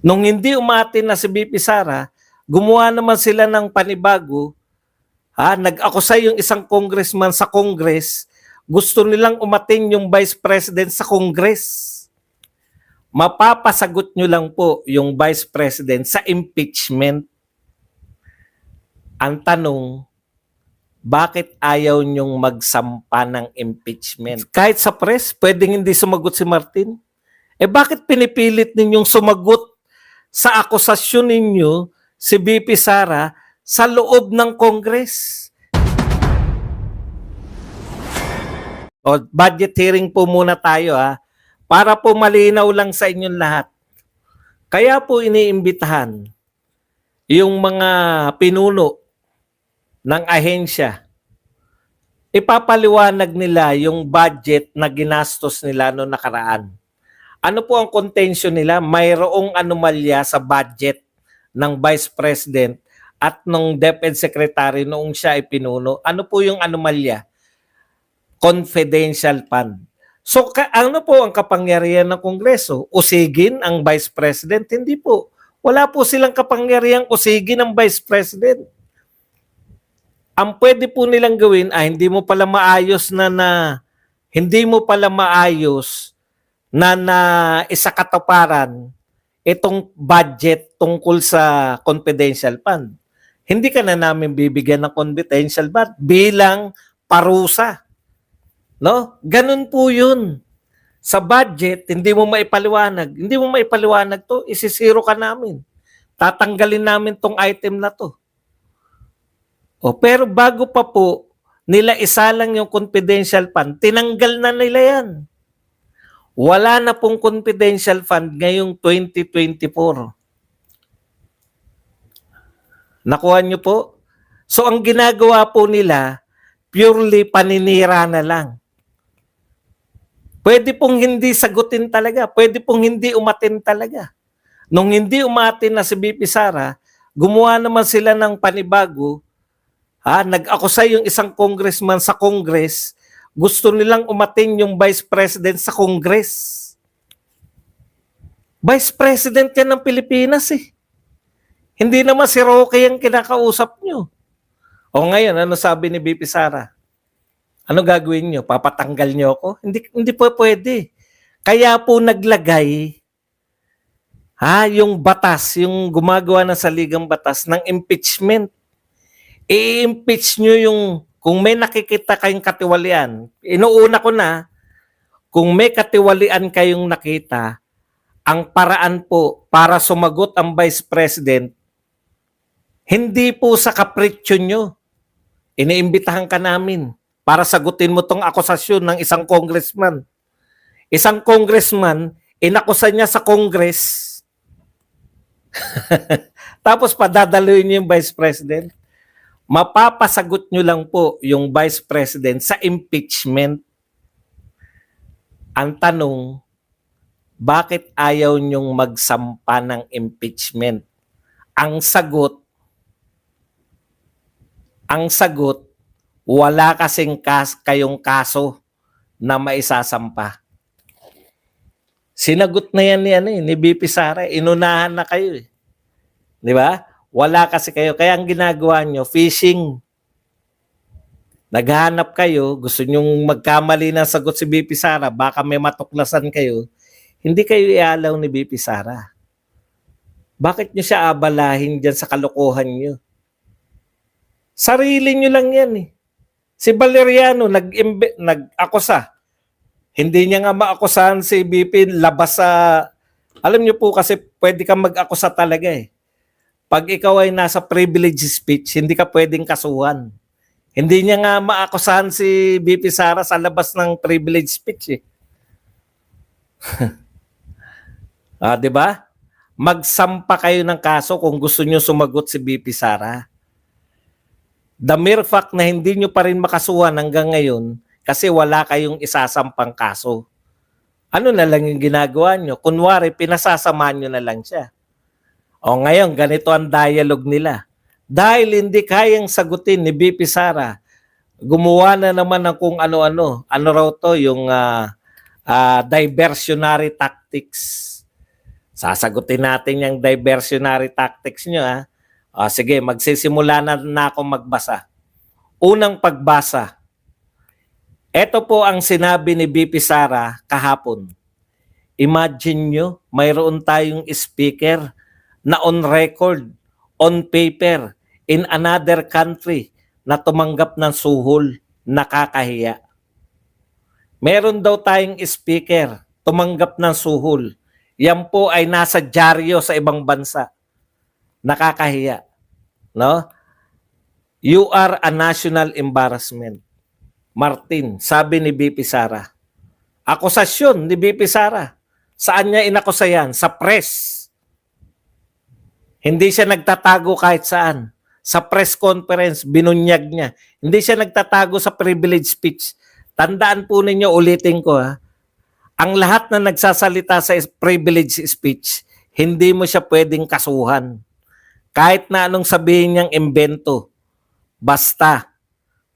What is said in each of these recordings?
Nung hindi umatin na si BP Sara, gumawa naman sila ng panibago. Nag-akusa yung isang congressman sa Congress, gusto nilang umatin yung Vice President sa Congress. Mapapasagot nyo lang po yung Vice President sa impeachment. Ang tanong, bakit ayaw nyong magsampa ng impeachment? Kahit sa press, pwedeng hindi sumagot si Martin. Bakit pinipilit ninyong sumagot sa akusasyon ninyo si BP Sara sa loob ng Congress? Budget hearing po muna tayo para po malinaw lang sa inyong lahat. Kaya po iniimbitahan yung mga pinuno ng ahensya. Ipapaliwanag nila yung budget na ginastos nila noong nakaraan. Ano po ang contention nila? Mayroong anomalya sa budget ng Vice President at ng DepEd Secretary noong siya ay pinuno. Ano po yung anomalya? Confidential fund. So ano po ang kapangyarihan ng Kongreso? Usigin ang Vice President? Hindi po. Wala po silang kapangyarihang usigin ang Vice President. Ang pwede po nilang gawin ay hindi mo pala maayos na isakatuparan itong budget tungkol sa confidential fund. Hindi ka na namin bibigyan ng confidential fund bilang parusa. No? Ganun po yun. Sa budget, hindi mo maipaliwanag. Hindi mo maipaliwanag to, isisiro ka namin. Tatanggalin namin tong item na to. Pero bago pa po nila isalang yung confidential fund, tinanggal na nila yan. Wala na pong confidential fund ngayong 2024. Nakuha nyo po? So ang ginagawa po nila, purely paninira na lang. Pwede pong hindi sagutin talaga. Pwede pong hindi umatin talaga. Nung hindi umatin na si BP Sara, gumawa naman sila ng panibago. Nag-akusa yung isang congressman sa Congress, gusto nilang umatin yung Vice President sa Congress. Vice President yan ng Pilipinas eh. Hindi naman si Roque yung kinakausap nyo. Ngayon, ano sabi ni BP Sara? Ano gagawin nyo? Papatanggal nyo ako? Hindi po pwede. Kaya po naglagay yung batas, yung gumagawa ng saligang batas ng impeachment. I-impeach nyo kung may nakikita kayong katiwalian. Inuuna ko na, kung may katiwalian kayong nakita, ang paraan po para sumagot ang Vice President, hindi po sa kapritsyo nyo. Iniimbitahan ka namin para sagutin mo tong akusasyon ng isang congressman. Isang congressman, inakusa niya sa Congress. Tapos padadaluin niyo yung Vice President. Mapapasagot nyo lang po yung Vice President sa impeachment. Ang tanong, bakit ayaw nyong magsampa ng impeachment? Ang sagot, wala kasing kayong kaso na maisasampa. Sinagot na yan ni BP Sara. Inunahan na kayo eh. Di ba? Wala kasi kayo. Kaya ang ginagawa nyo, fishing. Naghahanap kayo, gusto nyong magkamali ng sagot si BP Sara, baka may matuklasan kayo, hindi kayo ialaw ni BP Sara. Bakit nyo siya abalahin dyan sa kalokohan nyo? Sarili nyo lang yan eh. Si Valeriano nag-akusa. Hindi niya nga maakusahan si BP labas sa... Alam nyo po kasi pwede kang mag-akusa talaga eh. Pag ikaw ay nasa privilege speech, hindi ka pwedeng kasuhan. Hindi niya nga maakusahan si BP Sara sa labas ng privilege speech eh. 'Di ba? Magsampa kayo ng kaso kung gusto niyo sumagot si BP Sara. The mere fact na hindi niyo pa rin makasuhan hanggang ngayon kasi wala kayong isasampang kaso. Ano na lang yung ginagawa niyo? Kunwari, pinasasamahan niyo na lang siya. Ngayon, ganito ang dialogue nila. Dahil hindi kayang sagutin ni BP Sara, gumawa na naman ng kung ano-ano. Ano raw to? Yung diversionary tactics. Sasagutin natin yung diversionary tactics nyo, ha? O, sige, magsisimula na ako magbasa. Unang pagbasa. Ito po ang sinabi ni BP Sara kahapon. Imagine nyo, mayroon tayong speaker na on record, on paper, in another country na tumanggap ng suhol. Nakakahiya. Meron daw tayong speaker, tumanggap ng suhol. Yan po ay nasa dyaryo sa ibang bansa. Nakakahiya. No? You are a national embarrassment. Martin, sabi ni BP Sara. Akusasyon ni BP Sara. Saan niya inakusa yan? Sa press. Hindi siya nagtatago kahit saan. Sa press conference, binunyag niya. Hindi siya nagtatago sa privilege speech. Tandaan po ninyo, ulitin ko, ha. Ang lahat na nagsasalita sa privilege speech, hindi mo siya pwedeng kasuhan. Kahit na anong sabihin niyang imbento, basta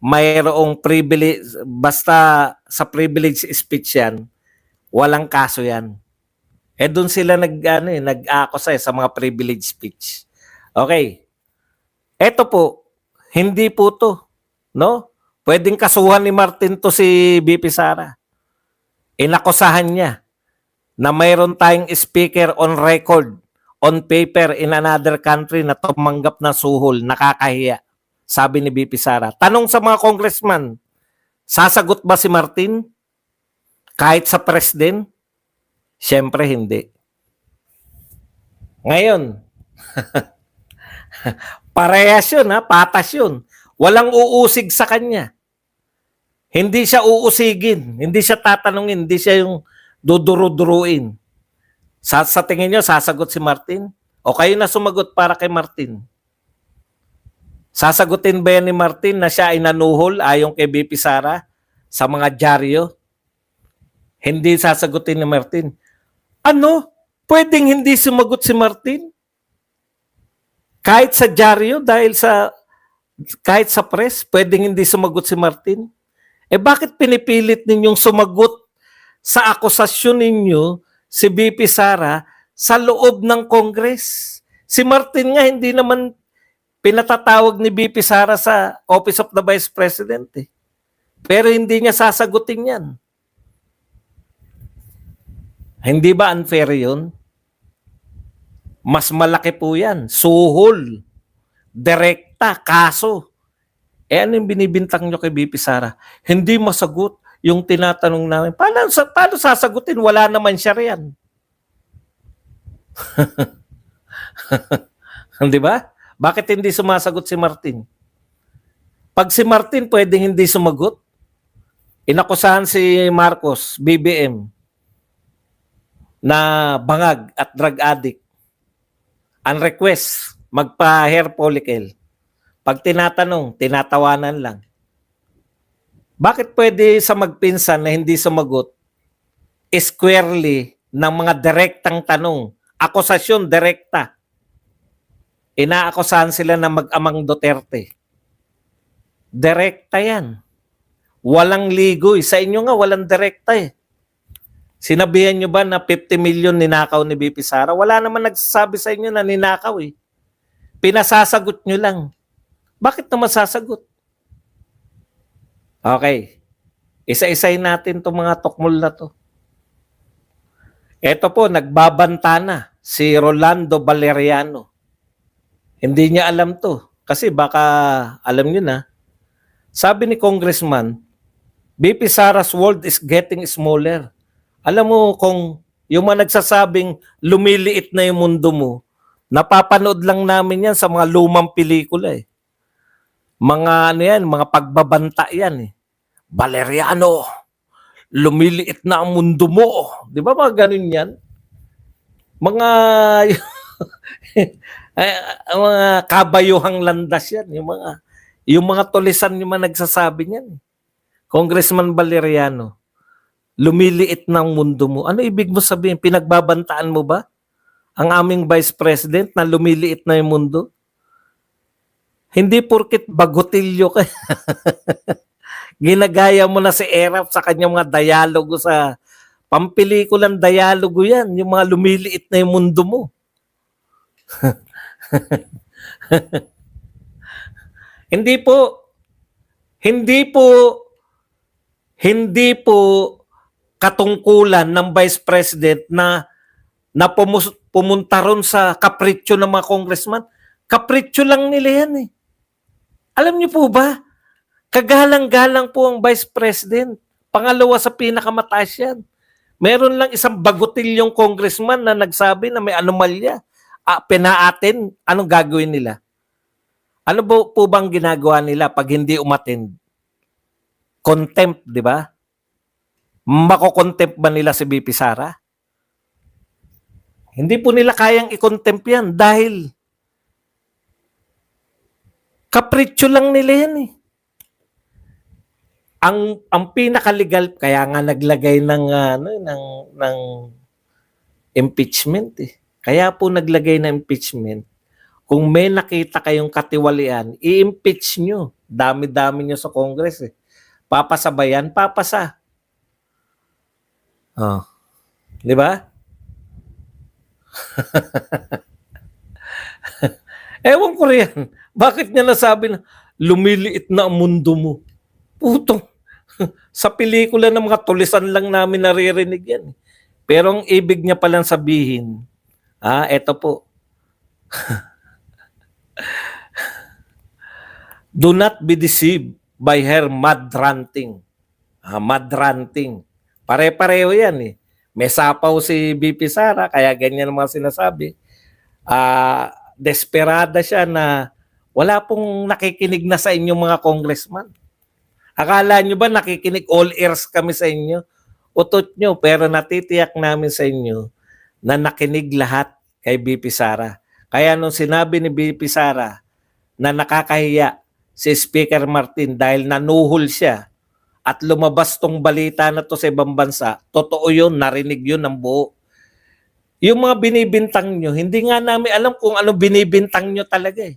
mayroong privilege, basta sa privilege speech yan, walang kaso yan. Doon sila nag-akusa sa mga privilege speech. Okay. Ito po, hindi po to, no? Pwedeng kasuhan ni Martin to si BP Sara. Inakusahan niya na mayroon tayong speaker on record, on paper in another country na tumanggap na suhol. Nakakahiya, sabi ni BP Sara. Tanong sa mga congressman, sasagot ba si Martin? Kahit sa press din? Siyempre hindi. Ngayon, parehas yun, ha? Patas yun. Walang uusig sa kanya. Hindi siya uusigin, hindi siya tatanungin, hindi siya yung duduru-duruin. Sa tingin nyo, sasagot si Martin? O kayo na sumagot para kay Martin? Sasagutin ba yan ni Martin na siya ay nanuhol ayon kay BP Sara sa mga dyaryo? Hindi sasagutin ni Martin. Ano? Pwedeng hindi sumagot si Martin? Kahit sa dyaryo, kahit sa press, pwedeng hindi sumagot si Martin? Bakit pinipilit ninyong sumagot sa akusasyon ninyo si BP Sara sa loob ng Congress? Si Martin nga hindi naman pinatatawag ni BP Sara sa Office of the Vice President. Pero hindi niya sasagutin yan. Hindi ba unfair yun? Mas malaki po yan. Suhol. Direkta. Kaso. Ano yung binibintang nyo kay BP Sara? Hindi masagot yung tinatanong namin. Paano sasagutin? Wala naman siya riyan. Di ba? Bakit hindi sumasagot si Martin? Pag si Martin pwedeng hindi sumagot, inakusahan si Marcos, BBM, na bangag at drug addict. Ang request, magpa-hair follicle. Pag tinatanong, tinatawanan lang. Bakit pwede sa magpinsan na hindi sumagot squarely ng mga direktang tanong? Akusasyon direkta. Inaakusahan sila na mag-amang Duterte. Direkta yan. Walang ligoy. Sa inyo nga, walang direkta eh. Sinabihan nyo ba na 50 million ninakaw ni BP Sara? Wala naman nagsasabi sa inyo na ninakaw eh. Pinasasagot nyo lang. Bakit naman sasagot? Okay. Isa-isay natin itong mga tukmol na to. Ito po, nagbabanta na si Rolando Valeriano. Hindi niya alam to. Kasi baka alam niyo na. Sabi ni Congressman, BP Sara's world is getting smaller. Alam mo kung yung mga nagsasabing lumiliit na yung mundo mo, napapanood lang namin yan sa mga lumang pelikula eh. Mga ano yan, mga pagbabanta yan eh. Valeriano, lumiliit na ang mundo mo. Di ba mga ganun yan? Mga mga kabayuhang landas yan. Yung mga tulisan yung mga nagsasabi niyan. Congressman Valeriano, lumiliit na ang mundo mo. Ano ibig mo sabihin? Pinagbabantaan mo ba ang aming Vice President na lumiliit na yung mundo? Hindi porkit bagotilyo ka. Ginagaya mo na si Erap sa kanyang mga dialogo sa Pampelikulang dialogo yan, yung mga lumiliit na yung mundo mo. Hindi po, hindi po, hindi po katungkulan ng Vice President na pumunta ron sa kapritsyo ng mga congressman. Kapritsyo lang nila yan eh. Alam niyo po ba, kagalang-galang po ang Vice President. Pangalawa sa pinakamataas yan. Meron lang isang bagutilyong congressman na nagsabi na may anomalya. Pinaatin, anong gagawin nila? Ano po bang ginagawa nila pag hindi umattend? Contempt, di ba? Mako-contempt ba nila si BP Sara? Hindi po nila kayang i-contempt yan dahil kapritsyo lang nila yan eh. Ang pinakalegal, kaya nga naglagay ng impeachment eh. Kaya po naglagay ng impeachment. Kung may nakita kayong katiwalian, i-impeach nyo. Dami-dami nyo sa Congress eh. Papasabayan, papasa. Oh. Di ba? Ewan ko rin. Bakit niya nasabi na lumiliit na ang mundo mo? Putong. Sa pelikula ng mga tulisan lang namin naririnig yan. Pero ang ibig niya palang sabihin, eto po. Do not be deceived by her mad ranting. Mad ranting. Pare-pareho yan eh. May sapaw si BP Sara, kaya ganyan ang mga sinasabi. Desperada siya na wala pong nakikinig na sa inyo mga congressman. Akala nyo ba nakikinig all ears kami sa inyo? Utot nyo, pero natitiyak namin sa inyo na nakinig lahat kay BP Sara. Kaya nung sinabi ni BP Sara na nakakahiya si Speaker Martin dahil nanuhol siya at lumabas tong balita na to sa ibang bansa, totoo yun, narinig yun ng buo. Yung mga binibintang nyo, hindi nga namin alam kung ano binibintang nyo talaga eh.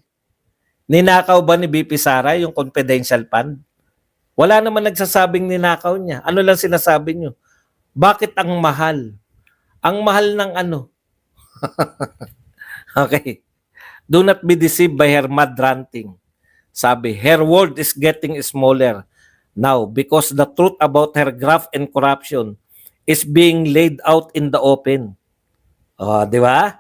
Ninakaw ba ni BP Sara yung confidential fund? Wala naman nagsasabing ninakaw niya. Ano lang sinasabi nyo? Bakit ang mahal? Ang mahal ng ano? Okay. Do not be deceived by her mad ranting. Sabi, her world is getting smaller now because the truth about her graft and corruption is being laid out in the open. Di ba?